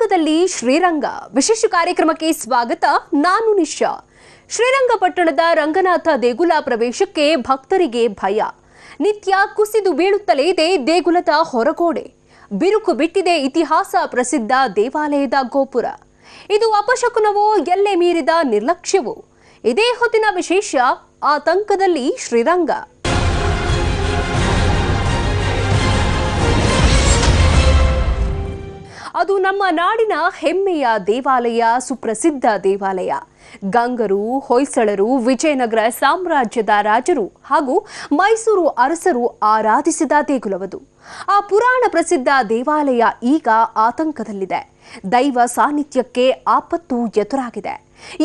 ಆತಂಕದಲ್ಲಿ ಶ್ರೀರಂಗ ವಿಶೇಷ ಕಾರ್ಯಕ್ರಮಕ್ಕೆ ಸ್ವಾಗತ. ನಾನು ನಿಶಾ. ಶ್ರೀರಂಗಪಟ್ಟಣದ ರಂಗನಾಥ ದೇಗುಲ ಪ್ರವೇಶಕ್ಕೆ ಭಕ್ತರಿಗೆ ಭಯ. ನಿತ್ಯ ಕುಸಿದು ಬೀಳುತ್ತಲೇ ಇದೆ ದೇಗುಲದ ಹೊರಗೋಡೆ. ಬಿರುಕು ಬಿಟ್ಟಿದೆ ಇತಿಹಾಸ ಪ್ರಸಿದ್ಧ ದೇವಾಲಯದ ಗೋಪುರ. ಇದು ಅಪಶಕುನವೋ, ಎಲ್ಲೆ ಮೀರಿದ ನಿರ್ಲಕ್ಷ್ಯವೋ? ಇದೇ ಹೊತ್ತಿನ ವಿಶೇಷ ಆತಂಕದಲ್ಲಿ ಶ್ರೀರಂಗ. ಅದು ನಮ್ಮ ನಾಡಿನ ಹೆಮ್ಮೆಯ ದೇವಾಲಯ, ಸುಪ್ರಸಿದ್ಧ ದೇವಾಲಯ. ಗಂಗರು, ಹೊಯ್ಸಳರು, ವಿಜಯನಗರ ಸಾಮ್ರಾಜ್ಯದ ರಾಜರು ಹಾಗೂ ಮೈಸೂರು ಅರಸರು ಆರಾಧಿಸಿದ ದೇಗುಲವದು. ಆ ಪುರಾಣ ಪ್ರಸಿದ್ಧ ದೇವಾಲಯ ಈಗ ಆತಂಕದಲ್ಲಿದೆ. ದೈವ ಸಾನ್ನಿಧ್ಯಕ್ಕೆ ಆಪತ್ತು ಎದುರಾಗಿದೆ.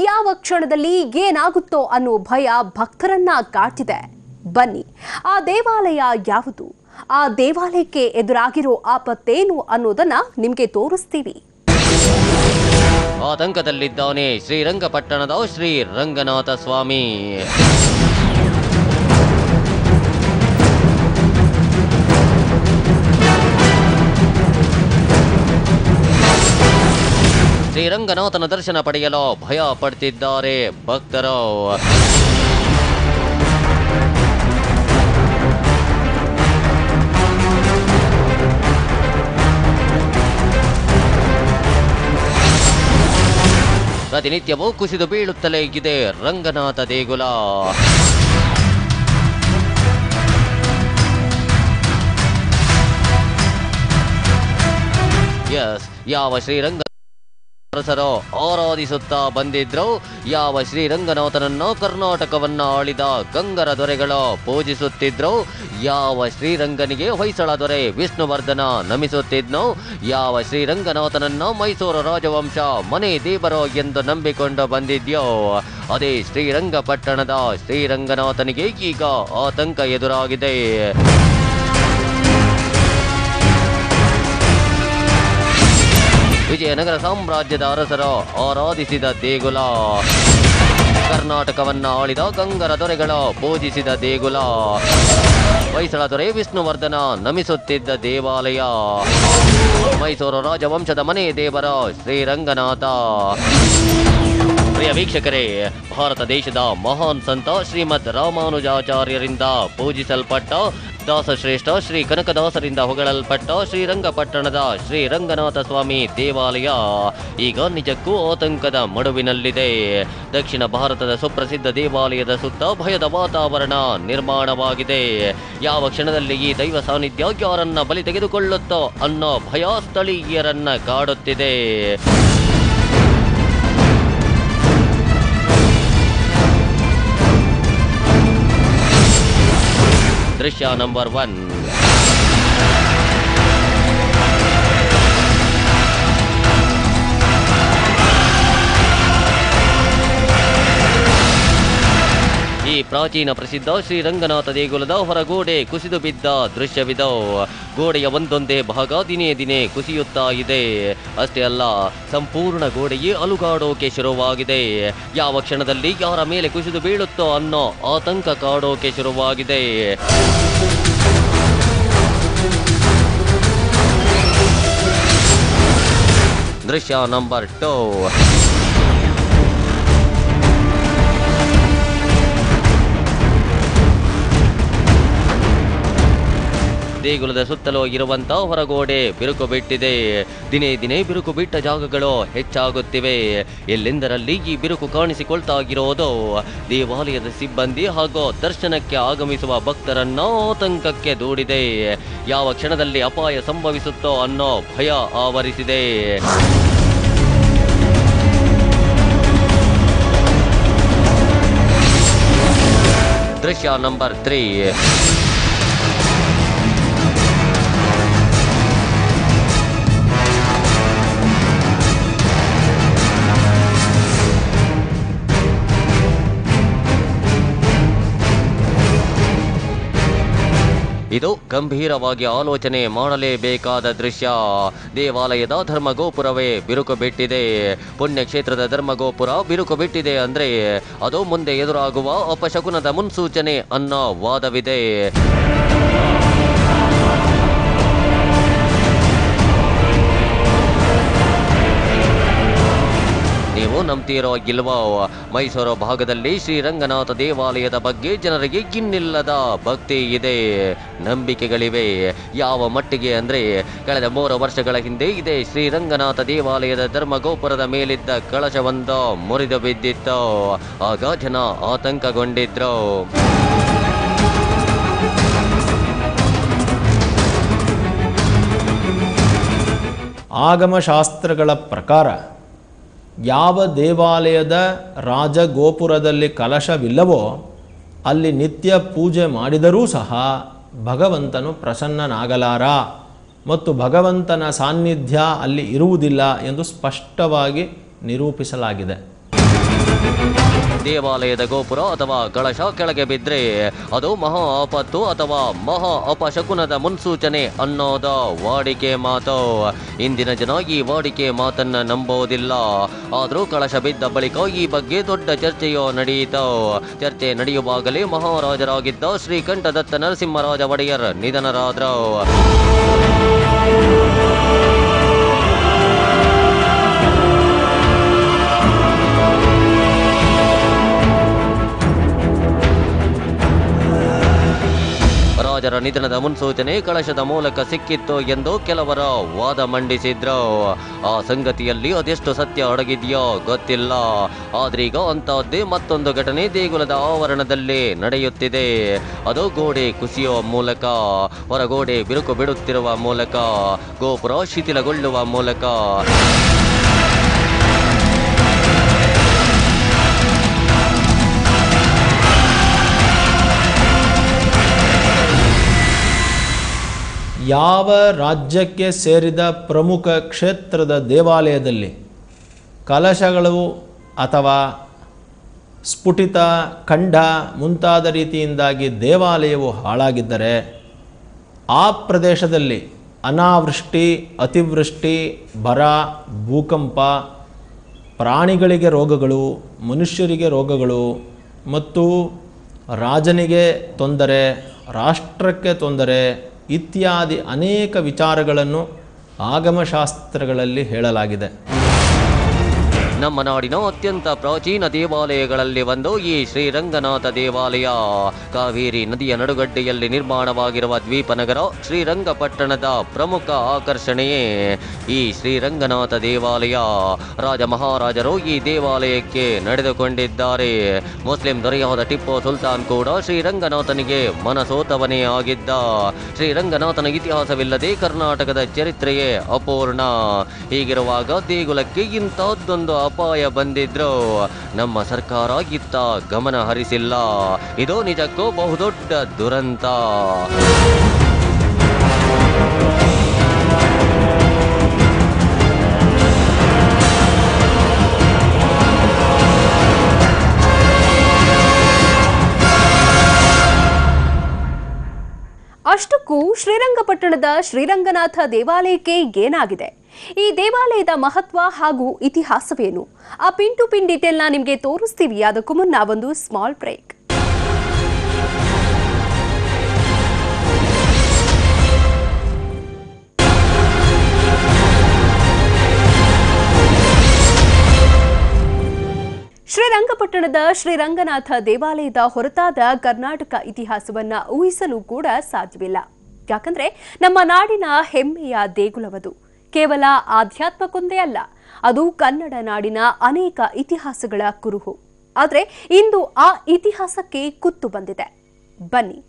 ಯಾವ ಕ್ಷಣದಲ್ಲಿ ಏನಾಗುತ್ತೋ ಅನ್ನೋ ಭಯ ಭಕ್ತರನ್ನ ಕಾಡ್ತಿದೆ. ಬನ್ನಿ, ಆ ದೇವಾಲಯ ಯಾವುದು, ಆ ದೇವಾಲಯಕ್ಕೆ ಎದುರಾಗಿರೋ ಆಪತ್ತೇನು ಅನ್ನೋದನ್ನ ನಿಮಗೆ ತೋರಿಸ್ತೀವಿ. ಆತಂಕದಲ್ಲಿದ್ದಾನೆ ಶ್ರೀರಂಗಪಟ್ಟಣದ ಶ್ರೀ ರಂಗನಾಥ ಸ್ವಾಮಿ. ಶ್ರೀರಂಗನಾಥನ ದರ್ಶನ ಪಡೆಯಲು ಭಯ ಪಡ್ತಿದ್ದಾರೆ ಭಕ್ತರು. ಪ್ರತಿನಿತ್ಯವೂ ಕುಸಿದು ಬೀಳುತ್ತಲೇ ಇದೆ ರಂಗನಾಥ ದೇಗುಲ. ಯಾವ ಶ್ರೀರಂಗ ಅರಸರು ಆರಾಧಿಸುತ್ತಾ ಬಂದಿದ್ರು, ಯಾವ ಶ್ರೀರಂಗನಾಥನನ್ನು ಕರ್ನಾಟಕವನ್ನ ಆಳಿದ ಗಂಗರ ದೊರೆಗಳು ಪೂಜಿಸುತ್ತಿದ್ರು, ಯಾವ ಶ್ರೀರಂಗನಿಗೆ ಹೊಯ್ಸಳ ದೊರೆ ವಿಷ್ಣುವರ್ಧನ ನಮಿಸುತ್ತಿದ್ನೋ, ಯಾವ ಶ್ರೀರಂಗನಾಥನನ್ನು ಮೈಸೂರು ರಾಜವಂಶ ಮನೆ ದೇವರು ಎಂದು ನಂಬಿಕೊಂಡು ಬಂದಿದ್ಯೋ, ಅದೇ ಶ್ರೀರಂಗಪಟ್ಟಣದ ಶ್ರೀರಂಗನಾಥನಿಗೆ ಈಗ ಆತಂಕ ಎದುರಾಗಿದೆ. ವಿಜಯನಗರ ಸಾಮ್ರಾಜ್ಯದ ಅರಸರು ಆರಾಧಿಸಿದ ದೇಗುಲ, ಕರ್ನಾಟಕವನ್ನ ಆಳಿದ ಗಂಗರ ದೊರೆಗಳು ಪೂಜಿಸಿದ ದೇಗುಲ, ಹೊಯ್ಸಳ ದೊರೆ ವಿಷ್ಣುವರ್ಧನ ನಮಿಸುತ್ತಿದ್ದ ದೇವಾಲಯ, ಮೈಸೂರು ರಾಜವಂಶದ ಮನೆ ದೇವರ ಶ್ರೀರಂಗನಾಥ. ಪ್ರಿಯ ವೀಕ್ಷಕರೇ, ಭಾರತ ದೇಶದ ಮಹಾನ್ ಸಂತ ಶ್ರೀಮದ್ ರಾಮಾನುಜಾಚಾರ್ಯರಿಂದ ಪೂಜಿಸಲ್ಪಟ್ಟ ದಾಸಶ್ರೇಷ್ಠ ಶ್ರೀ ಕನಕದಾಸರಿಂದ ಹೊಗಳಲ್ಪಟ್ಟ ಶ್ರೀರಂಗಪಟ್ಟಣದ ಶ್ರೀರಂಗನಾಥ ಸ್ವಾಮಿ ದೇವಾಲಯ ಈಗ ನಿಜಕ್ಕೂ ಆತಂಕದ ಮಡುವಿನಲ್ಲಿದೆ. ದಕ್ಷಿಣ ಭಾರತದ ಸುಪ್ರಸಿದ್ಧ ದೇವಾಲಯದ ಸುತ್ತ ಭಯದ ವಾತಾವರಣ ನಿರ್ಮಾಣವಾಗಿದೆ. ಯಾವ ಕ್ಷಣದಲ್ಲಿ ಈ ದೈವ ಸಾನ್ನಿಧ್ಯ ಯಾರನ್ನ ಬಲಿ ತೆಗೆದುಕೊಳ್ಳುತ್ತೋ ಅನ್ನೋ ಭಯ ಸ್ಥಳೀಯರನ್ನ ಕಾಡುತ್ತಿದೆ. ದೃಶ್ಯ ನಂಬರ್ 1. ಈ ಪ್ರಾಚೀನ ಪ್ರಸಿದ್ಧ ಶ್ರೀರಂಗನಾಥ ದೇಗುಲದ ಹೊರಗೋಡೆ ಕುಸಿದು ಬಿದ್ದ ದೃಶ್ಯವಿದು. ಗೋಡೆಯ ಒಂದೊಂದೇ ಭಾಗ ದಿನೇ ದಿನೇ ಕುಸಿಯುತ್ತಾ ಇದೆ. ಅಷ್ಟೇ ಅಲ್ಲ, ಸಂಪೂರ್ಣ ಗೋಡೆಯೇ ಅಲುಗಾಡೋಕೆ ಶುರುವಾಗಿದೆ. ಯಾವ ಕ್ಷಣದಲ್ಲಿ ಯಾರ ಮೇಲೆ ಕುಸಿದು ಬೀಳುತ್ತೋ ಅನ್ನೋ ಆತಂಕ ಕಾಡೋಕೆ ಶುರುವಾಗಿದೆ. ದೃಶ್ಯ ನಂಬರ್ 2. ದೇಗುಲದ ಸುತ್ತಲೂ ಇರುವಂತಹ ಹೊರಗೋಡೆ ಬಿರುಕು ಬಿಟ್ಟಿದೆ. ದಿನೇ ದಿನೇ ಬಿರುಕು ಬಿಟ್ಟ ಜಾಗಗಳು ಹೆಚ್ಚಾಗುತ್ತಿವೆ. ಎಲ್ಲೆಂದರಲ್ಲಿ ಈ ಬಿರುಕು ಕಾಣಿಸಿಕೊಳ್ತಾ ಇರೋದು ದೇವಾಲಯದ ಸಿಬ್ಬಂದಿ ಹಾಗೂ ದರ್ಶನಕ್ಕೆ ಆಗಮಿಸುವ ಭಕ್ತರನ್ನ ಆತಂಕಕ್ಕೆ ದೂಡಿದೆ. ಯಾವ ಕ್ಷಣದಲ್ಲಿ ಅಪಾಯ ಸಂಭವಿಸುತ್ತೋ ಅನ್ನೋ ಭಯ ಆವರಿಸಿದೆ. ದೃಶ್ಯ ನಂಬರ್ 3. ಇದು ಗಂಭೀರವಾಗಿ ಆಲೋಚನೆ ಮಾಡಲೇಬೇಕಾದ ದೃಶ್ಯ. ದೇವಾಲಯದ ಧರ್ಮಗೋಪುರವೇ ಬಿರುಕು ಬಿಟ್ಟಿದೆ. ಪುಣ್ಯಕ್ಷೇತ್ರದ ಧರ್ಮಗೋಪುರ ಬಿರುಕು ಬಿಟ್ಟಿದೆ ಅಂದ್ರೆ ಅದು ಮುಂದೆ ಎದುರಾಗುವ ಅಪಶಕುನದ ಮುನ್ಸೂಚನೆ ಅನ್ನೋ ವಾದವಿದೆ. ನೀವು ನಂಬ್ತೀರೋ ಇಲ್ವೋ, ಮೈಸೂರು ಭಾಗದಲ್ಲಿ ಶ್ರೀರಂಗನಾಥ ದೇವಾಲಯದ ಬಗ್ಗೆ ಜನರಿಗೆ ಇನ್ನಿಲ್ಲದ ಭಕ್ತಿ ಇದೆ, ನಂಬಿಕೆಗಳಿವೆ. ಯಾವ ಮಟ್ಟಿಗೆ ಅಂದರೆ ಕಳೆದ 3 ವರ್ಷಗಳ ಹಿಂದೆ ಇದೇ ಶ್ರೀರಂಗನಾಥ ದೇವಾಲಯದ ಧರ್ಮಗೋಪುರದ ಮೇಲಿದ್ದ ಕಳಶವೊಂದು ಮುರಿದು ಬಿದ್ದಿತ್ತು. ಆಗ ಜನ ಆತಂಕಗೊಂಡಿದ್ರು. ಆಗಮಶಾಸ್ತ್ರಗಳ ಪ್ರಕಾರ ಯಾವ ದೇವಾಲಯದ ರಾಜಗೋಪುರದಲ್ಲಿ ಕಲಶವಿಲ್ಲವೋ ಅಲ್ಲಿ ನಿತ್ಯ ಪೂಜೆ ಮಾಡಿದರೂ ಸಹ ಭಗವಂತನು ಪ್ರಸನ್ನನಾಗಲಾರ ಮತ್ತು ಭಗವಂತನ ಸಾನ್ನಿಧ್ಯ ಅಲ್ಲಿ ಇರುವುದಿಲ್ಲ ಎಂದು ಸ್ಪಷ್ಟವಾಗಿ ನಿರೂಪಿಸಲಾಗಿದೆ. ದೇವಾಲಯದ ಗೋಪುರ ಅಥವಾ ಕಳಶ ಕೆಳಗೆ ಬಿದ್ದರೆ ಅದು ಮಹಾ ಆಪತ್ತು ಅಥವಾ ಮಹಾ ಅಪಶಕುನದ ಮುನ್ಸೂಚನೆ ಅನ್ನೋದು ವಾಡಿಕೆ ಮಾತು. ಇಂದಿನ ಜನ ಈ ವಾಡಿಕೆ ಮಾತನ್ನ ನಂಬೋದಿಲ್ಲ. ಆದರೂ ಕಳಶ ಬಿದ್ದ ಬಳಿಕ ಈ ಬಗ್ಗೆ ದೊಡ್ಡ ಚರ್ಚೆಯೋ ನಡೆಯಿತು. ಚರ್ಚೆ ನಡೆಯುವಾಗಲೇ ಮಹಾರಾಜರಾಗಿದ್ದ ಶ್ರೀಕಂಠದತ್ತ ನರಸಿಂಹರಾಜ ಒಡೆಯರ್ ನಿಧನರಾದರು. ರಾಜರ ನಿಧನದ ಮುನ್ಸೂಚನೆ ಕಳಶದ ಮೂಲಕ ಸಿಕ್ಕಿತ್ತು ಎಂದು ಕೆಲವರ ವಾದ ಮಂಡಿಸಿದ್ರು. ಆ ಸಂಗತಿಯಲ್ಲಿ ಅದೆಷ್ಟು ಸತ್ಯ ಅಡಗಿದೆಯೋ ಗೊತ್ತಿಲ್ಲ. ಆದ್ರೀಗ ಅಂತಹದ್ದೇ ಮತ್ತೊಂದು ಘಟನೆ ದೇಗುಲದ ಆವರಣದಲ್ಲಿ ನಡೆಯುತ್ತಿದೆ. ಅದು ಗೋಡೆ ಕುಸಿಯುವ ಮೂಲಕ, ಹೊರಗೋಡೆ ಬಿರುಕು ಬಿಡುತ್ತಿರುವ ಮೂಲಕ, ಗೋಪುರ ಶಿಥಿಲಗೊಳ್ಳುವ ಮೂಲಕ. ಯಾವ ರಾಜ್ಯಕ್ಕೆ ಸೇರಿದ ಪ್ರಮುಖ ಕ್ಷೇತ್ರದ ದೇವಾಲಯದಲ್ಲಿ ಕಲಶಗಳು ಅಥವಾ ಸ್ಫುಟಿತ ಖಂಡ ಮುಂತಾದ ರೀತಿಯಿಂದಾಗಿ ದೇವಾಲಯವು ಹಾಳಾಗಿದ್ದರೆ ಆ ಪ್ರದೇಶದಲ್ಲಿ ಅನಾವೃಷ್ಟಿ, ಅತಿವೃಷ್ಟಿ, ಬರ, ಭೂಕಂಪ, ಪ್ರಾಣಿಗಳಿಗೆ ರೋಗಗಳು, ಮನುಷ್ಯರಿಗೆ ರೋಗಗಳು ಮತ್ತು ರಾಜನಿಗೆ ತೊಂದರೆ, ರಾಷ್ಟ್ರಕ್ಕೆ ತೊಂದರೆ ಇತ್ಯಾದಿ ಅನೇಕ ವಿಚಾರಗಳನ್ನು ಆಗಮಶಾಸ್ತ್ರಗಳಲ್ಲಿ ಹೇಳಲಾಗಿದೆ. ನಮ್ಮ ನಾಡಿನ ಅತ್ಯಂತ ಪ್ರಾಚೀನ ದೇವಾಲಯಗಳಲ್ಲಿ ಒಂದು ಈ ಶ್ರೀರಂಗನಾಥ ದೇವಾಲಯ. ಕಾವೇರಿ ನದಿಯ ನಡುಗಡ್ಡೆಯಲ್ಲಿ ನಿರ್ಮಾಣವಾಗಿರುವ ದ್ವೀಪನಗರ ಶ್ರೀರಂಗಪಟ್ಟಣದ ಪ್ರಮುಖ ಆಕರ್ಷಣೆಯೇ ಈ ಶ್ರೀರಂಗನಾಥ ದೇವಾಲಯ. ರಾಜ ಮಹಾರಾಜರು ಈ ದೇವಾಲಯಕ್ಕೆ ನಡೆದುಕೊಂಡಿದ್ದಾರೆ. ಮುಸ್ಲಿಂ ದೊರೆಯಾದ ಟಿಪ್ಪು ಸುಲ್ತಾನ್ ಕೂಡ ಶ್ರೀರಂಗನಾಥನಿಗೆ ಮನಸೋತವನೇ ಆಗಿದ್ದ. ಶ್ರೀರಂಗನಾಥನ ಇತಿಹಾಸವಿಲ್ಲದೆ ಕರ್ನಾಟಕದ ಚರಿತ್ರೆಯೇ ಅಪೂರ್ಣ. ಹೀಗಿರುವಾಗ ದೇಗುಲಕ್ಕೆ ಇಂಥದ್ದೊಂದು ಅಪಾಯ ಬಂದಿದ್ರು ನಮ್ಮ ಸರ್ಕಾರ ಇತ್ತ ಗಮನ ಹರಿಸಿಲ್ಲ. ಇದು ನಿಜಕ್ಕೂ ಬಹುದೊಡ್ಡ ದುರಂತ. ಅಷ್ಟಕ್ಕೂ ಶ್ರೀರಂಗಪಟ್ಟಣದ ಶ್ರೀರಂಗನಾಥ ದೇವಾಲಯಕ್ಕೆ ಏನಾಗಿದೆ? ಈ ದೇವಾಲಯದ ಮಹತ್ವ ಹಾಗೂ ಇತಿಹಾಸವೇನು? ಆ ಪಿನ್ ಟು ಪಿನ್ ಡೀಟೇಲ್ನ ನಿಮಗೆ ತೋರಿಸ್ತೀವಿ. ಅದಕ್ಕೂ ಮುನ್ನ ಒಂದು ಸ್ಮಾಲ್ ಬ್ರೇಕ್. ಶ್ರೀರಂಗಪಟ್ಟಣದ ಶ್ರೀರಂಗನಾಥ ದೇವಾಲಯದ ಹೊರತಾದ ಕರ್ನಾಟಕ ಇತಿಹಾಸವನ್ನ ಊಹಿಸಲು ಕೂಡ ಸಾಧ್ಯವಿಲ್ಲ. ಯಾಕಂದ್ರೆ ನಮ್ಮ ನಾಡಿನ ಹೆಮ್ಮೆಯ ದೇಗುಲವದು. ಕೇವಲ ಆಧ್ಯಾತ್ಮಕ್ಕೊಂದೇ ಅಲ್ಲ, ಅದು ಕನ್ನಡ ನಾಡಿನ ಅನೇಕ ಇತಿಹಾಸಗಳ ಕುರುಹು. ಆದರೆ ಇಂದು ಆ ಇತಿಹಾಸಕ್ಕೆ ಕುತ್ತು ಬಂದಿದೆ. ಬನ್ನಿ,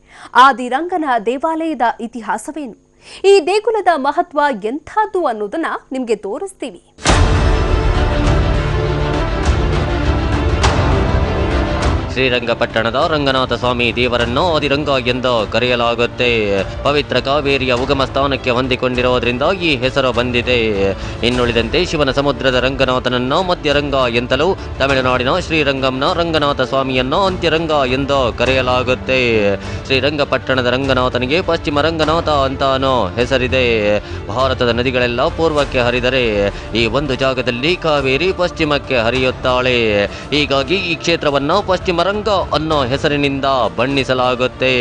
ಆದಿರಂಗನ ದೇವಾಲಯದ ಇತಿಹಾಸವೇನು, ಈ ದೇಗುಲದ ಮಹತ್ವ ಎಂಥದ್ದು ಅನ್ನೋದನ್ನ ನಿಮಗೆ ತೋರಿಸ್ತೀವಿ. ಶ್ರೀರಂಗಪಟ್ಟಣದ ರಂಗನಾಥ ಸ್ವಾಮಿ ದೇವರನ್ನು ಆದಿರಂಗ ಎಂದು ಕರೆಯಲಾಗುತ್ತೆ. ಪವಿತ್ರ ಕಾವೇರಿಯ ಉಗಮ ಸ್ಥಾನಕ್ಕೆ ಹೊಂದಿಕೊಂಡಿರೋದ್ರಿಂದ ಈ ಹೆಸರು ಬಂದಿದೆ. ಇನ್ನುಳಿದಂತೆ ಶಿವನ ಸಮುದ್ರದ ರಂಗನಾಥನನ್ನು ಮಧ್ಯರಂಗ ಎಂತಲೂ, ತಮಿಳುನಾಡಿನ ಶ್ರೀರಂಗಂನ ರಂಗನಾಥ ಸ್ವಾಮಿಯನ್ನು ಅಂತ್ಯರಂಗ ಎಂದು ಕರೆಯಲಾಗುತ್ತೆ. ಶ್ರೀರಂಗಪಟ್ಟಣದ ರಂಗನಾಥನಿಗೆ ಪಶ್ಚಿಮ ರಂಗನಾಥ ಅಂತಾನೋ ಹೆಸರಿದೆ. ಭಾರತದ ನದಿಗಳೆಲ್ಲ ಪೂರ್ವಕ್ಕೆ ಹರಿದರೆ ಈ ಒಂದು ಜಾಗದಲ್ಲಿ ಕಾವೇರಿ ಪಶ್ಚಿಮಕ್ಕೆ ಹರಿಯುತ್ತಾಳೆ. ಹೀಗಾಗಿ ಈ ಕ್ಷೇತ್ರವನ್ನು ಪಶ್ಚಿಮ ರಂಗ ಅನ್ನೋ ಹೆಸರಿನಿಂದ ಬಣ್ಣಿಸಲಾಗುತ್ತೆ.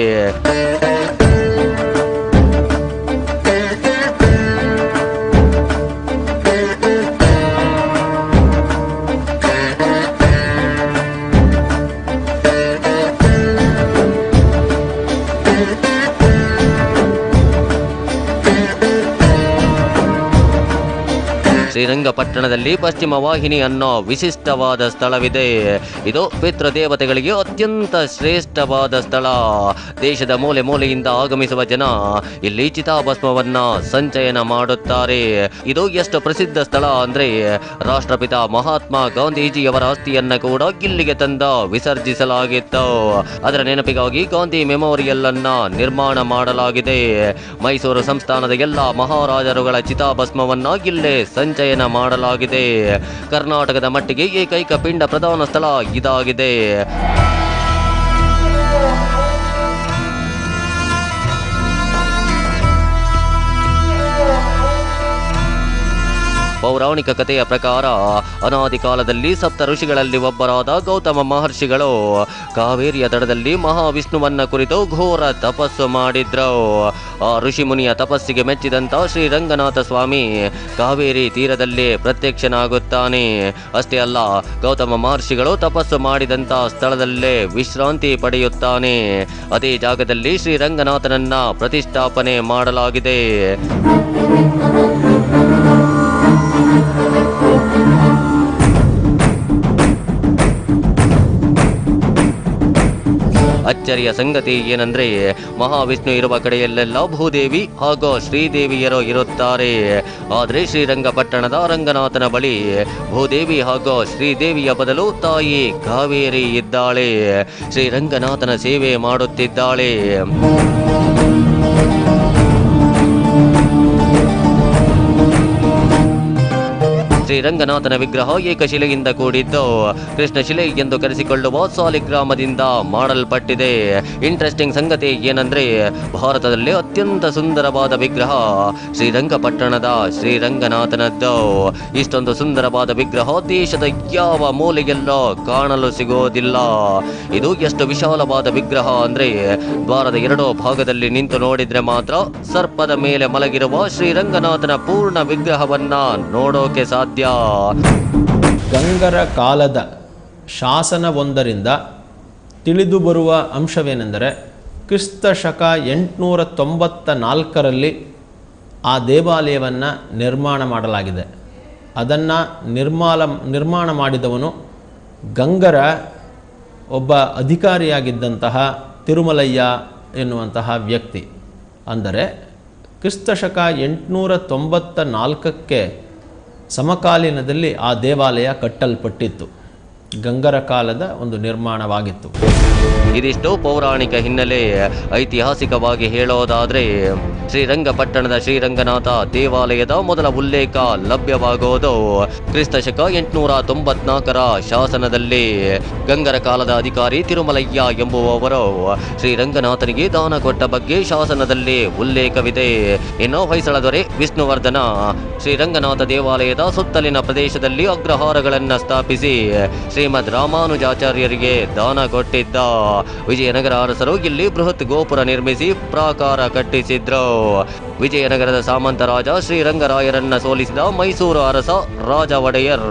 ಶ್ರೀರಂಗಪಟ್ಟಣದಲ್ಲಿ ಪಶ್ಚಿಮ ವಾಹಿನಿ ಅನ್ನೋ ವಿಶಿಷ್ಟವಾದ ಸ್ಥಳವಿದೆ. ಇದು ಪಿತೃದೇವತೆಗಳಿಗೆ ಅತ್ಯಂತ ಶ್ರೇಷ್ಠವಾದ ಸ್ಥಳ. ದೇಶದ ಮೂಲೆ ಮೂಲೆಯಿಂದ ಆಗಮಿಸುವ ಜನ ಇಲ್ಲಿ ಚಿತಾಭಸ್ಮವನ್ನ ಸಂಚಯನ ಮಾಡುತ್ತಾರೆ. ಇದು ಎಷ್ಟು ಪ್ರಸಿದ್ಧ ಸ್ಥಳ ಅಂದ್ರೆ ರಾಷ್ಟ್ರಪಿತ ಮಹಾತ್ಮ ಗಾಂಧೀಜಿಯವರ ಅಸ್ಥಿಯನ್ನ ಕೂಡ ಇಲ್ಲಿಗೆ ತಂದ ವಿಸರ್ಜಿಸಲಾಗಿತ್ತು. ಅದರ ನೆನಪಿಗಾಗಿ ಗಾಂಧಿ ಮೆಮೋರಿಯಲ್ ಅನ್ನ ನಿರ್ಮಾಣ ಮಾಡಲಾಗಿದೆ. ಮೈಸೂರು ಸಂಸ್ಥಾನದ ಎಲ್ಲ ಮಹಾರಾಜರುಗಳ ಚಿತಾಭಸ್ಮವನ್ನ ಇಲ್ಲೇ ಸಂಚಯನ ಮಾಡಲಾಗಿದೆ. ಕರ್ನಾಟಕದ ಮಟ್ಟಿಗೆ ಏಕೈಕ ಪಿಂಡ ಪ್ರಧಾನ ಸ್ಥಳ ಇದಾಗಿದೆ. ಪೌರಾಣಿಕ ಕಥೆಯ ಪ್ರಕಾರ ಅನಾದಿ ಕಾಲದಲ್ಲಿ ಸಪ್ತ ಋಷಿಗಳಲ್ಲಿ ಒಬ್ಬರಾದ ಗೌತಮ ಮಹರ್ಷಿಗಳು ಕಾವೇರಿಯ ದಡದಲ್ಲಿ ಮಹಾವಿಷ್ಣುವನ್ನ ಕುರಿತು ಘೋರ ತಪಸ್ಸು ಮಾಡಿದ್ರು. ಆ ಋಷಿ ಮುನಿಯ ತಪಸ್ಸಿಗೆ ಮೆಚ್ಚಿದಂತ ಶ್ರೀರಂಗನಾಥ ಸ್ವಾಮಿ ಕಾವೇರಿ ತೀರದಲ್ಲಿ ಪ್ರತ್ಯಕ್ಷನಾಗುತ್ತಾನೆ. ಅಷ್ಟೇ ಅಲ್ಲ, ಗೌತಮ ಮಹರ್ಷಿಗಳು ತಪಸ್ಸು ಮಾಡಿದಂತ ಸ್ಥಳದಲ್ಲೇ ವಿಶ್ರಾಂತಿ ಪಡೆಯುತ್ತಾನೆ. ಅದೇ ಜಾಗದಲ್ಲಿ ಶ್ರೀರಂಗನಾಥನನ್ನ ಪ್ರತಿಷ್ಠಾಪನೆ ಮಾಡಲಾಗಿದೆ. ಅಚ್ಚರಿಯ ಸಂಗತಿ ಏನಂದ್ರೆ ಮಹಾವಿಷ್ಣು ಇರುವ ಕಡೆಯಲ್ಲೆಲ್ಲ ಭೂದೇವಿ ಹಾಗೂ ಶ್ರೀದೇವಿಯರು ಇರುತ್ತಾರೆ. ಆದರೆ ಶ್ರೀರಂಗಪಟ್ಟಣದ ರಂಗನಾಥನ ಬಳಿ ಭೂದೇವಿ ಹಾಗೂ ಶ್ರೀದೇವಿಯ ಬದಲು ತಾಯಿ ಕಾವೇರಿ ಇದ್ದಾಳೆ. ಶ್ರೀರಂಗನಾಥನ ಸೇವೆ ಮಾಡುತ್ತಿದ್ದಾಳೆ. ಶ್ರೀರಂಗನಾಥನ ವಿಗ್ರಹ ಏಕಶಿಲೆಯಿಂದ ಕೂಡಿದ್ದು ಕೃಷ್ಣಶಿಲೆ ಎಂದು ಕರೆಸಿಕೊಳ್ಳುವ ಸಾಲಿಗ್ರಾಮದಿಂದ ಮಾಡಲ್ಪಟ್ಟಿದೆ. ಇಂಟ್ರೆಸ್ಟಿಂಗ್ ಸಂಗತಿ ಏನಂದ್ರೆ ಭಾರತದಲ್ಲಿ ಅತ್ಯಂತ ಸುಂದರವಾದ ವಿಗ್ರಹ ಶ್ರೀರಂಗಪಟ್ಟಣದ ಶ್ರೀರಂಗನಾಥನದ್ದು. ಇಷ್ಟೊಂದು ಸುಂದರವಾದ ವಿಗ್ರಹ ದೇಶದ ಯಾವ ಮೂಲೆಯಲ್ಲೋ ಕಾಣಲು ಸಿಗೋದಿಲ್ಲ. ಇದು ಎಷ್ಟು ವಿಶಾಲವಾದ ವಿಗ್ರಹ ಅಂದ್ರೆ ದ್ವಾರದ ಎರಡೂ ಭಾಗದಲ್ಲಿ ನಿಂತು ನೋಡಿದ್ರೆ ಮಾತ್ರ ಸರ್ಪದ ಮೇಲೆ ಮಲಗಿರುವ ಶ್ರೀರಂಗನಾಥನ ಪೂರ್ಣ ವಿಗ್ರಹವನ್ನ ನೋಡೋಕೆ ಸಾಧ್ಯ. ಗಂಗರ ಕಾಲದ ಶಾಸನವೊಂದರಿಂದ ತಿಳಿದು ಬರುವ ಅಂಶವೇನೆಂದರೆ ಕ್ರಿಸ್ತ ಶಕ 894ರಲ್ಲಿ ಆ ದೇವಾಲಯವನ್ನು ನಿರ್ಮಾಣ ಮಾಡಲಾಗಿದೆ. ಅದನ್ನು ನಿರ್ಮಾಣ ಮಾಡಿದವನು ಗಂಗರ ಒಬ್ಬ ಅಧಿಕಾರಿಯಾಗಿದ್ದಂತಹ ತಿರುಮಲಯ್ಯ ಎನ್ನುವಂತಹ ವ್ಯಕ್ತಿ. ಅಂದರೆ ಕ್ರಿಸ್ತ ಶಕ 894ಕ್ಕೆ ಸಮಕಾಲೀನದಲ್ಲಿ ಆ ದೇವಾಲಯ ಕಟ್ಟಲ್ಪಟ್ಟಿತ್ತು. ಗಂಗರ ಕಾಲದ ಒಂದು ನಿರ್ಮಾಣವಾಗಿತ್ತು. ಇದಿಷ್ಟು ಪೌರಾಣಿಕ ಹಿನ್ನೆಲೆ. ಐತಿಹಾಸಿಕವಾಗಿ ಹೇಳೋದಾದ್ರೆ ಶ್ರೀರಂಗಪಟ್ಟಣದ ಶ್ರೀರಂಗನಾಥ ದೇವಾಲಯದ ಮೊದಲ ಉಲ್ಲೇಖ ಲಭ್ಯವಾಗುವುದು ಕ್ರಿಸ್ತ ಶಕ 894ರ ಶಾಸನದಲ್ಲಿ. ಗಂಗರ ಕಾಲದ ಅಧಿಕಾರಿ ತಿರುಮಲಯ್ಯ ಎಂಬುವವರು ಶ್ರೀರಂಗನಾಥನಿಗೆ ದಾನ ಕೊಟ್ಟ ಬಗ್ಗೆ ಶಾಸನದಲ್ಲಿ ಉಲ್ಲೇಖವಿದೆ. ಇನ್ನು ಹೊಯ್ಸಳ ದೊರೆ ವಿಷ್ಣುವರ್ಧನ ಶ್ರೀರಂಗನಾಥ ದೇವಾಲಯದ ಸುತ್ತಲಿನ ಪ್ರದೇಶದಲ್ಲಿ ಅಗ್ರಹಾರಗಳನ್ನು ಸ್ಥಾಪಿಸಿ ಶ್ರೀಮದ್ ರಾಮಾನುಜಾಚಾರ್ಯರಿಗೆ ದಾನ ಕೊಟ್ಟಿದ್ದ. ವಿಜಯನಗರ ಅರಸರು ಇಲ್ಲಿ ಬೃಹತ್ ಗೋಪುರ ನಿರ್ಮಿಸಿ ಪ್ರಾಕಾರ ಕಟ್ಟಿಸಿದ್ರು. ವಿಜಯನಗರದ ಸಾಮಂತ ರಾಜ ಶ್ರೀರಂಗರಾಯರನ್ನ ಸೋಲಿಸಿದ ಮೈಸೂರು ಅರಸ ರಾಜ ಒಡೆಯರ್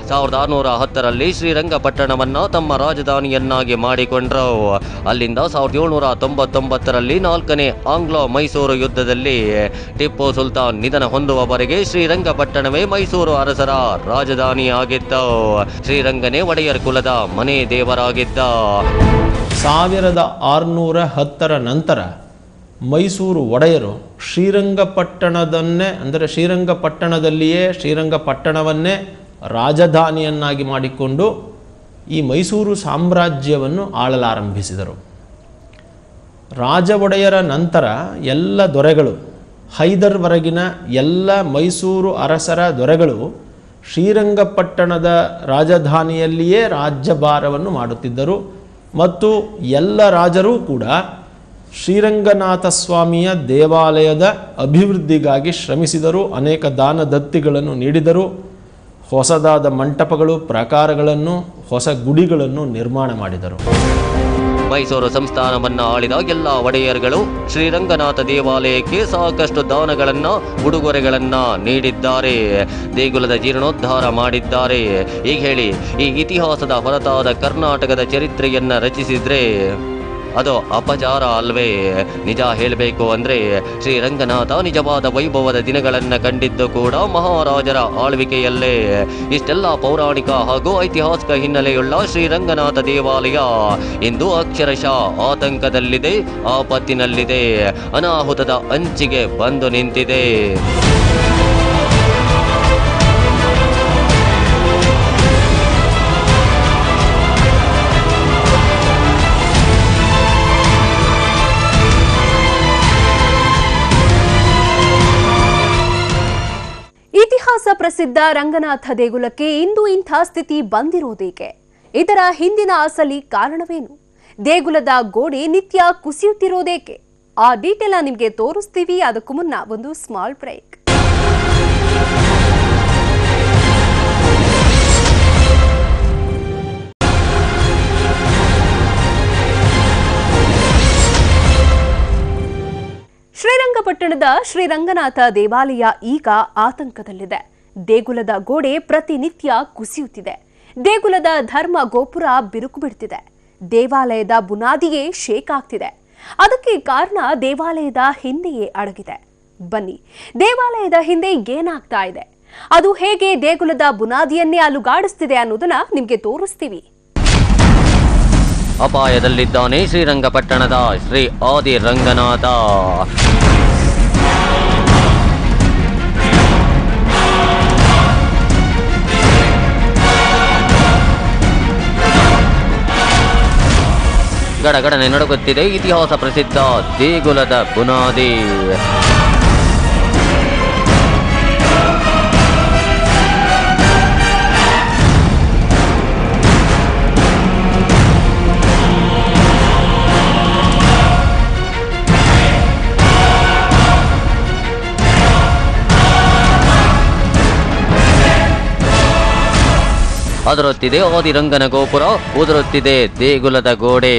1610ರಲ್ಲಿ ಶ್ರೀರಂಗಪಟ್ಟಣವನ್ನ ತಮ್ಮ ರಾಜಧಾನಿಯನ್ನಾಗಿ ಮಾಡಿಕೊಂಡ್ರು. ಅಲ್ಲಿಂದ 1799ರಲ್ಲಿ 4ನೇ ಆಂಗ್ಲೋ ಮೈಸೂರು ಯುದ್ಧದಲ್ಲಿ ಟಿಪ್ಪು ಸುಲ್ತಾನ್ ನಿಧನ ಹೊಂದುವವರೆಗೆ ಶ್ರೀರಂಗಪಟ್ಟಣವೇ ಮೈಸೂರು ಅರಸರ ರಾಜಧಾನಿಯಾಗಿತ್ತು. ಶ್ರೀರಂಗನೇ ಒಡೆಯರ್ ಕುಲದ ಮನೆ ದೇವರಾಗಿದ್ದ. 1610ರ ನಂತರ ಮೈಸೂರು ಒಡೆಯರು ಶ್ರೀರಂಗಪಟ್ಟಣದನ್ನೇ ಅಂದರೆ ಶ್ರೀರಂಗಪಟ್ಟಣದಲ್ಲಿಯೇ ಶ್ರೀರಂಗಪಟ್ಟಣವನ್ನೇ ರಾಜಧಾನಿಯನ್ನಾಗಿ ಮಾಡಿಕೊಂಡು ಈ ಮೈಸೂರು ಸಾಮ್ರಾಜ್ಯವನ್ನು ಆಳಲಾರಂಭಿಸಿದರು. ರಾಜ ಒಡೆಯರ ನಂತರ ಎಲ್ಲ ದೊರೆಗಳು, ಹೈದರ್ವರೆಗಿನ ಎಲ್ಲ ಮೈಸೂರು ಅರಸರ ದೊರೆಗಳು ಶ್ರೀರಂಗಪಟ್ಟಣದ ರಾಜಧಾನಿಯಲ್ಲಿಯೇ ರಾಜ್ಯಭಾರವನ್ನು ಮಾಡುತ್ತಿದ್ದರು. ಮತ್ತು ಎಲ್ಲ ರಾಜರೂ ಕೂಡ ಶ್ರೀರಂಗನಾಥ ಸ್ವಾಮಿಯ ದೇವಾಲಯದ ಅಭಿವೃದ್ಧಿಗಾಗಿ ಶ್ರಮಿಸಿದರು. ಅನೇಕ ದಾನ ದತ್ತಿಗಳನ್ನು ನೀಡಿದರು. ಹೊಸದಾದ ಮಂಟಪಗಳು, ಪ್ರಾಕಾರಗಳನ್ನು, ಹೊಸ ಗುಡಿಗಳನ್ನು ನಿರ್ಮಾಣ ಮಾಡಿದರು. ಮೈಸೂರು ಸಂಸ್ಥಾನವನ್ನ ಆಳಿದ ಎಲ್ಲ ಒಡೆಯರ್ಗಳು ಶ್ರೀರಂಗನಾಥ ದೇವಾಲಯಕ್ಕೆ ಸಾಕಷ್ಟು ದಾನಗಳನ್ನ, ಉಡುಗೊರೆಗಳನ್ನ ನೀಡಿದ್ದಾರೆ. ದೇಗುಲದ ಜೀರ್ಣೋದ್ಧಾರ ಮಾಡಿದ್ದಾರೆ. ಈಗ ಹೇಳಿ, ಈ ಇತಿಹಾಸದ ಹೊರತಾದ ಕರ್ನಾಟಕದ ಚರಿತ್ರೆಯನ್ನ ರಚಿಸಿದ್ರೆ ಅದು ಅಪಚಾರ ಅಲ್ವೇ? ನಿಜ ಹೇಳಬೇಕು ಅಂದ್ರೆ ಶ್ರೀರಂಗನಾಥ ನಿಜವಾದ ವೈಭವದ ದಿನಗಳನ್ನ ಕಂಡಿದ್ದು ಕೂಡ ಮಹಾರಾಜರ ಆಳ್ವಿಕೆಯಲ್ಲೇ. ಇಷ್ಟೆಲ್ಲ ಪೌರಾಣಿಕ ಹಾಗೂ ಐತಿಹಾಸಿಕ ಹಿನ್ನೆಲೆಯುಳ್ಳ ಶ್ರೀರಂಗನಾಥ ದೇವಾಲಯ ಇಂದು ಅಕ್ಷರಶಃ ಆತಂಕದಲ್ಲಿದೆ, ಆಪತ್ತಿನಲ್ಲಿದೆ, ಅನಾಹುತದ ಅಂಚಿಗೆ ಬಂದು ನಿಂತಿದೆ. ಇತಿಹಾಸ ಪ್ರಸಿದ್ಧ ರಂಗನಾಥ ದೇಗುಲಕ್ಕೆ ಇಂದು ಇಂಥ ಸ್ಥಿತಿ ಬಂದಿರೋದೇಕೆ? ಇದರ ಹಿಂದಿನ ಅಸಲಿ ಕಾರಣವೇನು? ದೇಗುಲದ ಗೋಡೆ ನಿತ್ಯ ಕುಸಿಯುತ್ತಿರೋದೇಕೆ? ಆ ಡೀಟೇಲ್ ನಿಮಗೆ ತೋರಿಸ್ತೀವಿ. ಅದಕ್ಕೂ ಮುನ್ನ ಒಂದು ಸ್ಮಾಲ್ ಬ್ರೇಕ್. ಶ್ರೀರಂಗಪಟ್ಟಣದ ಶ್ರೀರಂಗನಾಥ ದೇವಾಲಯ ಈಗ ಆತಂಕದಲ್ಲಿದೆ. ದೇಗುಲದ ಗೋಡೆ ಪ್ರತಿನಿತ್ಯ ಕುಸಿಯುತ್ತಿದೆ. ದೇಗುಲದ ಧರ್ಮ ಗೋಪುರ ಬಿರುಕು ಬಿಡ್ತಿದೆ. ದೇವಾಲಯದ ಬುನಾದಿಯೇ ಶೇಕ್ ಆಗ್ತಿದೆ. ಅದಕ್ಕೆ ಕಾರಣ ದೇವಾಲಯದ ಹಿಂದೆಯೇ ಅಡಗಿದೆ. ಬನ್ನಿ, ದೇವಾಲಯದ ಹಿಂದೆ ಏನಾಗ್ತಾ ಇದೆ, ಅದು ಹೇಗೆ ದೇಗುಲದ ಬುನಾದಿಯನ್ನೇ ಅಲುಗಾಡಿಸ್ತಿದೆ ಅನ್ನೋದನ್ನ ನಿಮ್ಗೆ ತೋರಿಸ್ತೀವಿ. ಅಪಾಯದಲ್ಲಿದ್ದಾನೆ ಶ್ರೀರಂಗಪಟ್ಟಣದ ಶ್ರೀ ಆದಿ ರಂಗನಾಥ. ಗಡಗಡನೆ ನಡುಗುತ್ತಿದೆ ಇತಿಹಾಸ ಪ್ರಸಿದ್ಧ ದೇಗುಲದ ಬುನಾದಿ. ಅದರುತ್ತಿದೆ ಆದಿರಂಗನ ಗೋಪುರ, ಉದುರುತ್ತಿದೆ ದೇಗುಲದ ಗೋಡೆ.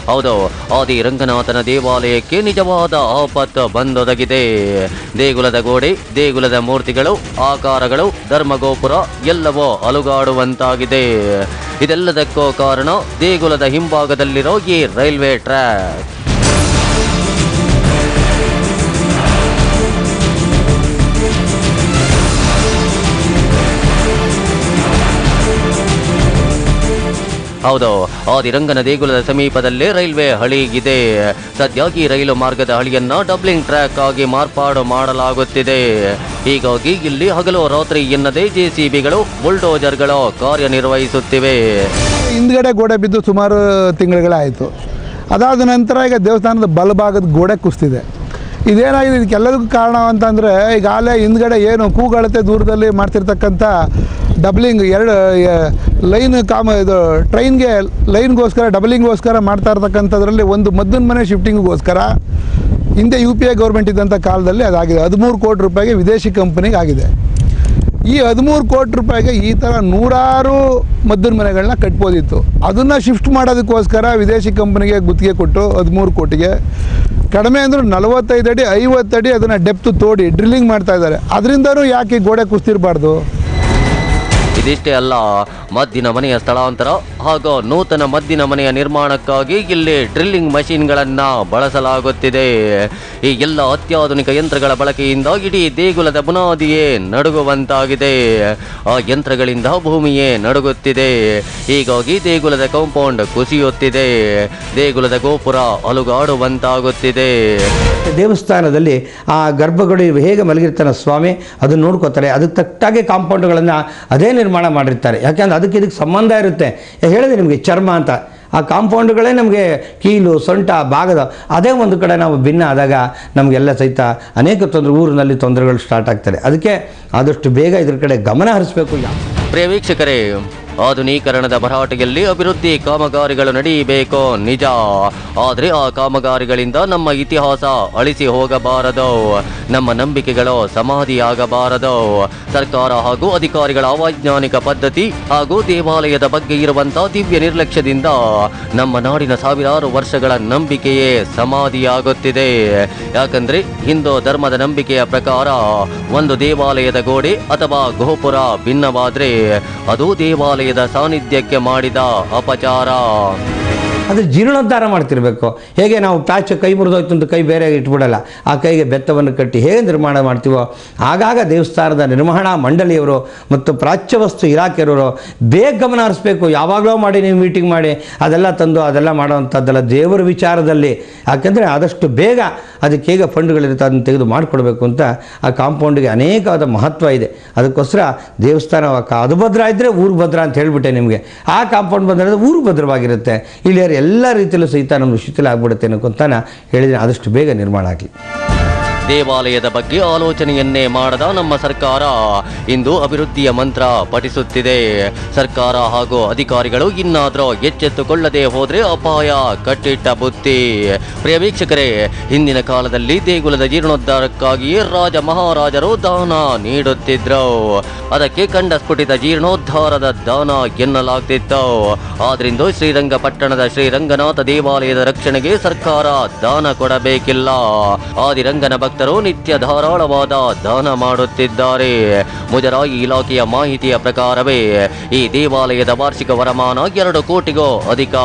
ಹೌದು, ಆದಿರಂಗನಾಥನ ದೇವಾಲಯಕ್ಕೆ ನಿಜವಾದ ಆಪತ್ತು ಬಂದೊದಗಿದೆ. ದೇಗುಲದ ಗೋಡೆ, ದೇಗುಲದ ಮೂರ್ತಿಗಳು, ಆಕಾರಗಳು, ಧರ್ಮಗೋಪುರ ಎಲ್ಲವೂ ಅಲುಗಾಡುವಂತಾಗಿದೆ. ಇದೆಲ್ಲದಕ್ಕೂ ಕಾರಣ ದೇಗುಲದ ಹಿಂಭಾಗದಲ್ಲಿರೋ ಈ ರೈಲ್ವೆ ಟ್ರ್ಯಾಕ್. ಹೌದು, ಆದಿರಂಗನ ದೇಗುಲದ ಸಮೀಪದಲ್ಲೇ ರೈಲ್ವೆ ಹಳಿಗಿದೆ. ಸದ್ಯ ಈ ರೈಲು ಮಾರ್ಗದ ಹಳಿಯನ್ನ ಡಬ್ಲಿಂಗ್ ಟ್ರ್ಯಾಕ್ ಆಗಿ ಮಾರ್ಪಾಡು ಮಾಡಲಾಗುತ್ತಿದೆ. ಹೀಗಾಗಿ ಇಲ್ಲಿ ಹಗಲು ರಾತ್ರಿ ಎನ್ನದೇ ಜೆಸಿಬಿಗಳು, ಬುಲ್ಡೋಜರ್ಗಳು ಕಾರ್ಯನಿರ್ವಹಿಸುತ್ತಿವೆ. ಹಿಂದ್ಗಡೆ ಗೋಡೆ ಬಿದ್ದು ಸುಮಾರು ತಿಂಗಳುಗಳಾಯಿತು. ಅದಾದ ನಂತರ ಈಗ ದೇವಸ್ಥಾನದ ಬಲಭಾಗದ ಗೋಡೆ ಕುಸಿದಿದೆ. ಇದೇನಾಗಿದೆ, ಇದಕ್ಕೆಲ್ಲದಕ್ಕೂ ಕಾರಣ ಅಂತಂದರೆ ಈಗಾಗಲೇ ಹಿಂದ್ಗಡೆ ಏನು ಕೂಗಳತೆ ದೂರದಲ್ಲಿ ಮಾಡ್ತಿರ್ತಕ್ಕಂಥ ಡಬ್ಲಿಂಗ್, ಎರಡು ಲೈನ್ ಇದು ಟ್ರೈನ್ಗೆ ಲೈನ್ಗೋಸ್ಕರ ಡಬ್ಲಿಂಗ್ಗೋಸ್ಕರ ಮಾಡ್ತಾ ಇರ್ತಕ್ಕಂಥದ್ರಲ್ಲಿ ಒಂದು ಮದ್ದನ ಮನೆ ಶಿಫ್ಟಿಂಗ್ಗೋಸ್ಕರ ಹಿಂದೆ UPA ಗೌರ್ಮೆಂಟ್ ಇದ್ದಂಥ ಕಾಲದಲ್ಲಿ ಅದಾಗಿದೆ. 13 ಕೋಟಿ ರೂಪಾಯಿಗೆ ವಿದೇಶಿ ಕಂಪನಿಗೆ ಆಗಿದೆ. ಈ 13 ಕೋಟಿ ರೂಪಾಯಿಗೆ ಈ ಥರ ನೂರಾರು ಮದ್ದನ ಮನೆಗಳನ್ನ ಕಟ್ಬೋದಿತ್ತು. ಅದನ್ನು ಶಿಫ್ಟ್ ಮಾಡೋದಕ್ಕೋಸ್ಕರ ವಿದೇಶಿ ಕಂಪನಿಗೆ ಗುತ್ತಿಗೆ ಕೊಟ್ಟು 13 ಕೋಟಿಗೆ, ಕಡಿಮೆ ಅಂದರೂ 45 ಅಡಿ 50 ಅಡಿ ಅದನ್ನು ಡೆಪ್ತ್ ತೋಡಿ ಡ್ರಿಲ್ಲಿಂಗ್ ಮಾಡ್ತಾ ಇದ್ದಾರೆ. ಅದರಿಂದನೂ ಯಾಕೆ ಗೋಡೆ ಕುಸ್ತಿರಬಾರ್ದು? ಇದಿಷ್ಟೇ ಅಲ್ಲ, ಮದ್ದಿನ ಮನೆಯ ಸ್ಥಳಾಂತರ ಹಾಗೂ ನೂತನ ಮದ್ದಿನ ಮನೆಯ ನಿರ್ಮಾಣಕ್ಕಾಗಿ ಇಲ್ಲಿ ಡ್ರಿಲ್ಲಿಂಗ್ ಮಷೀನ್ಗಳನ್ನ ಬಳಸಲಾಗುತ್ತಿದೆ. ಈ ಎಲ್ಲ ಅತ್ಯಾಧುನಿಕ ಯಂತ್ರಗಳ ಬಳಕೆಯಿಂದ ಇಡೀ ದೇಗುಲದ ಬುನಾದಿಯೇ ನಡುಗುವಂತಾಗಿದೆ. ಆ ಯಂತ್ರಗಳಿಂದ ಭೂಮಿಯೇ ನಡುಗುತ್ತಿದೆ. ಹೀಗಾಗಿ ದೇಗುಲದ ಕಾಂಪೌಂಡ್ ಕುಸಿಯುತ್ತಿದೆ. ದೇಗುಲದ ಗೋಪುರ ಅಲುಗಾಡುವಂತಾಗುತ್ತಿದೆ. ದೇವಸ್ಥಾನದಲ್ಲಿ ಆ ಗರ್ಭಗುಡಿ ಹೇಗೆ ಮಲಗಿರ್ತಾನೆ ಸ್ವಾಮಿ, ಅದನ್ನು ನೋಡ್ಕೋತಾರೆ. ಅದಕ್ಕೆ ತಟ್ಟಾಗೆ ಕಾಂಪೌಂಡ್ಗಳನ್ನು ಅದೇ ನಿರ್ಮಾಣ ಮಾಡಿರ್ತಾರೆ. ಯಾಕೆಂದ್ರೆ ಅದಕ್ಕೆ ಇದಕ್ಕೆ ಸಂಬಂಧ ಇರುತ್ತೆ. ಹೇಳಿದೆ ನಿಮಗೆ ಚರ್ಮ ಅಂತ, ಆ ಕಾಂಪೌಂಡ್ಗಳೇ ನಮಗೆ ಕೀಲು, ಸೊಂಟ ಭಾಗದ ಅದೇ ಒಂದು ಕಡೆ ನಾವು ಭಿನ್ನ ಆದಾಗ ನಮಗೆಲ್ಲ ಸಹಿತ ಅನೇಕ ಊರಿನಲ್ಲಿ ತೊಂದರೆಗಳು ಸ್ಟಾರ್ಟ್ ಆಗ್ತಾರೆ. ಅದಕ್ಕೆ ಆದಷ್ಟು ಬೇಗ ಇದ್ರ ಕಡೆ ಗಮನ ಹರಿಸಬೇಕು. ಪ್ರಿಯ ವೀಕ್ಷಕರೇ, ಆಧುನೀಕರಣದ ಭರಾಟೆಯಲ್ಲಿ ಅಭಿವೃದ್ಧಿ ಕಾಮಗಾರಿಗಳು ನಡೆಯಬೇಕು ನಿಜ, ಆದರೆ ಆ ಕಾಮಗಾರಿಗಳಿಂದ ನಮ್ಮ ಇತಿಹಾಸ ಅಳಿಸಿ ಹೋಗಬಾರದು, ನಮ್ಮ ನಂಬಿಕೆಗಳು ಸಮಾಧಿಯಾಗಬಾರದು. ಸರ್ಕಾರ ಹಾಗೂ ಅಧಿಕಾರಿಗಳ ಅವೈಜ್ಞಾನಿಕ ಪದ್ಧತಿ ಹಾಗೂ ದೇವಾಲಯದ ಬಗ್ಗೆ ಇರುವಂತಹ ದಿವ್ಯ ನಿರ್ಲಕ್ಷ್ಯದಿಂದ ನಮ್ಮ ನಾಡಿನ ಸಾವಿರಾರು ವರ್ಷಗಳ ನಂಬಿಕೆಯೇ ಸಮಾಧಿಯಾಗುತ್ತಿದೆ. ಯಾಕಂದ್ರೆ ಹಿಂದೂ ಧರ್ಮದ ನಂಬಿಕೆಯ ಪ್ರಕಾರ ಒಂದು ದೇವಾಲಯದ ಗೋಡೆ ಅಥವಾ ಗೋಪುರ ಭಿನ್ನವಾದ್ರೆ ಅದು ದೇವಾಲಯದ ಸಾನ್ನಿಧ್ಯಕ್ಕೆ ಮಾಡಿದ ಅಪಚಾರ. ಅದು ಜೀರ್ಣೋದ್ಧಾರ ಮಾಡ್ತಿರ್ಬೇಕು. ಹೇಗೆ ನಾವು ಪ್ಯಾಚ್ ಕೈ ಮುರಿದೋಯ್ತು ಅಂತ ಕೈ ಬೇರೆ ಇಟ್ಬಿಡಲ್ಲ, ಆ ಕೈಗೆ ಬೆತ್ತವನ್ನು ಕಟ್ಟಿ ಹೇಗೆ ನಿರ್ಮಾಣ ಮಾಡ್ತೀವೋ ಆಗಾಗ ದೇವಸ್ಥಾನದ ನಿರ್ವಹಣಾ ಮಂಡಳಿಯವರು ಮತ್ತು ಪ್ರಾಚ್ಯವಸ್ತು ಇಲಾಖೆಯವರು ಬೇಗ ಗಮನ ಹರಿಸ್ಬೇಕು. ಯಾವಾಗಲೂ ಮಾಡಿ ನೀವು ಮೀಟಿಂಗ್ ಮಾಡಿ ಅದೆಲ್ಲ ತಂದು ಅದೆಲ್ಲ ಮಾಡೋವಂಥದ್ದೆಲ್ಲ ದೇವರ ವಿಚಾರದಲ್ಲಿ, ಯಾಕೆಂದರೆ ಆದಷ್ಟು ಬೇಗ ಅದಕ್ಕೆ ಹೇಗೆ ಫಂಡ್ಗಳಿರುತ್ತೆ ಅದನ್ನು ತೆಗೆದು ಮಾಡಿಕೊಡ್ಬೇಕು ಅಂತ ಆ ಕಾಂಪೌಂಡಿಗೆ ಅನೇಕವಾದ ಮಹತ್ವ ಇದೆ. ಅದಕ್ಕೋಸ್ಕರ ದೇವಸ್ಥಾನ ಅದು ಭದ್ರ ಇದ್ದರೆ ಊರು ಭದ್ರ ಅಂತ ಹೇಳಿಬಿಟ್ಟೆ ನಿಮಗೆ. ಆ ಕಾಂಪೌಂಡ್ ಬಂದರೆ ಊರು ಭದ್ರವಾಗಿರುತ್ತೆ. ಇಲ್ಲಿ ಎಲ್ಲ ರೀತಿಯಲ್ಲೂ ಸಹಿತ ನಮ್ಮದು ಶಿಥಿಲ ಆಗ್ಬಿಡುತ್ತೆ ಅನ್ನೋಂತಾನ ಹೇಳಿದರೆ ಆದಷ್ಟು ಬೇಗ ನಿರ್ಮಾಣ ಆಗಲಿ. ದೇವಾಲಯದ ಬಗ್ಗೆ ಆಲೋಚನೆಯನ್ನೇ ಮಾಡದ ನಮ್ಮ ಸರ್ಕಾರ ಇಂದು ಅಭಿವೃದ್ಧಿಯ ಮಂತ್ರ ಪಠಿಸುತ್ತಿದೆ. ಸರ್ಕಾರ ಹಾಗೂ ಅಧಿಕಾರಿಗಳು ಇನ್ನಾದರೂ ಎಚ್ಚೆತ್ತುಕೊಳ್ಳದೆ ಹೋದರೆ ಅಪಾಯ ಕಟ್ಟಿಟ್ಟ ಬುತ್ತಿ. ಪ್ರಿಯ ವೀಕ್ಷಕರೇ, ಹಿಂದಿನ ಕಾಲದಲ್ಲಿ ದೇಗುಲದ ಜೀರ್ಣೋದ್ಧಾರಕ್ಕಾಗಿಯೇ ರಾಜ ಮಹಾರಾಜರು ದಾನ ನೀಡುತ್ತಿದ್ರು. ಅದಕ್ಕೆ ಕಂಡ ಸ್ಫುಟಿತ ಜೀರ್ಣೋದ್ಧಾರದ ದಾನ ಎನ್ನಲಾಗ್ತಿತ್ತು. ಆದ್ರಿಂದ ಶ್ರೀರಂಗಪಟ್ಟಣದ ಶ್ರೀರಂಗನಾಥ ದೇವಾಲಯದ ರಕ್ಷಣೆಗೆ ಸರ್ಕಾರ ದಾನ ಕೊಡಬೇಕಿಲ್ಲ. ಆದಿರಂಗನ ಭಕ್ತರು ನಿತ್ಯ ಧಾರಾಳವಾದ ದಾನ ಮಾಡುತ್ತಿದ್ದಾರೆ. ಮುಜರಾಯಿ ಇಲಾಖೆಯ ಮಾಹಿತಿಯ ಪ್ರಕಾರವೇ ಈ ದೇವಾಲಯದ ವಾರ್ಷಿಕ ವರಮಾನ 2 ಕೋಟಿಗೂ ಅಧಿಕ.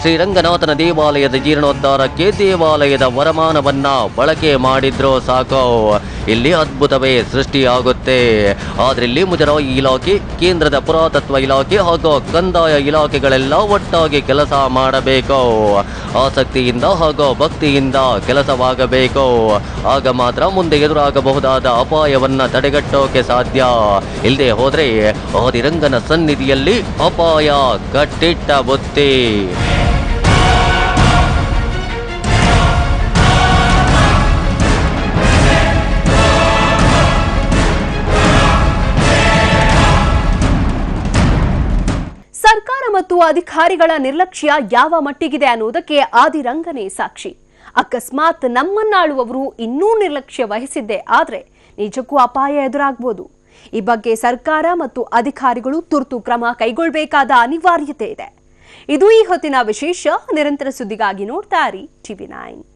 ಶ್ರೀರಂಗನಾಥನ ದೇವಾಲಯದ ಜೀರ್ಣೋದ್ಧಾರಕ್ಕೆ ದೇವಾಲಯದ ವರಮಾನವನ್ನ ಬಳಕೆ ಮಾಡಿದ್ರೂ ಸಾಕು, ಇಲ್ಲಿ ಅದ್ಭುತವೇ ಸೃಷ್ಟಿಯಾಗುತ್ತೆ. ಆದ್ರಲ್ಲಿ ಮುಜರಾಯಿ ಇಲಾಖೆ, ಕೇಂದ್ರದ ಪುರಾತತ್ವ ಇಲಾಖೆ ಹಾಗೂ ಕಂದಾಯ ಇಲಾಖೆಗಳೆಲ್ಲ ಒಟ್ಟಾಗಿ ಕೆಲಸ ಮಾಡಬೇಕು. ಆಸಕ್ತಿಯಿಂದ ಹಾಗೂ ಭಕ್ತಿಯಿಂದ ಕೆಲಸವಾಗಬೇಕು. ಆಗ ಮಾತ್ರ ಮುಂದೆ ಎದುರಾಗಬಹುದಾದ ಅಪಾಯವನ್ನ ತಡೆಗಟ್ಟೋಕೆ ಸಾಧ್ಯ. ಇಲ್ಲದೆ ಹೋದ್ರೆ ಆದಿರಂಗನ ಸನ್ನಿಧಿಯಲ್ಲಿ ಅಪಾಯ ಕಟ್ಟಿಟ್ಟ ಬುತ್ತಿ. ಸರ್ಕಾರ ಮತ್ತು ಅಧಿಕಾರಿಗಳ ನಿರ್ಲಕ್ಷ್ಯ ಯಾವ ಮಟ್ಟಿಗಿದೆ ಅನ್ನೋದಕ್ಕೆ ಆದಿರಂಗನೇ ಸಾಕ್ಷಿ. ಅಕಸ್ಮಾತ್ ನಮ್ಮನ್ನಾಳುವವರು ಇನ್ನೂ ನಿರ್ಲಕ್ಷ್ಯ ವಹಿಸಿದ್ದೆ ಆದ್ರೆ ನಿಜಕ್ಕೂ ಅಪಾಯ ಎದುರಾಗಬಹುದು. ಈ ಬಗ್ಗೆ ಸರ್ಕಾರ ಮತ್ತು ಅಧಿಕಾರಿಗಳು ತುರ್ತು ಕ್ರಮ ಕೈಗೊಳ್ಳಬೇಕಾದ ಅನಿವಾರ್ಯತೆ ಇದೆ. ಇದು ಈ ಹೊತ್ತಿನ ವಿಶೇಷ. ನಿರಂತರ ಸುದ್ದಿಗಾಗಿ ನೋಡ್ತಾ ಇರಿ TV9.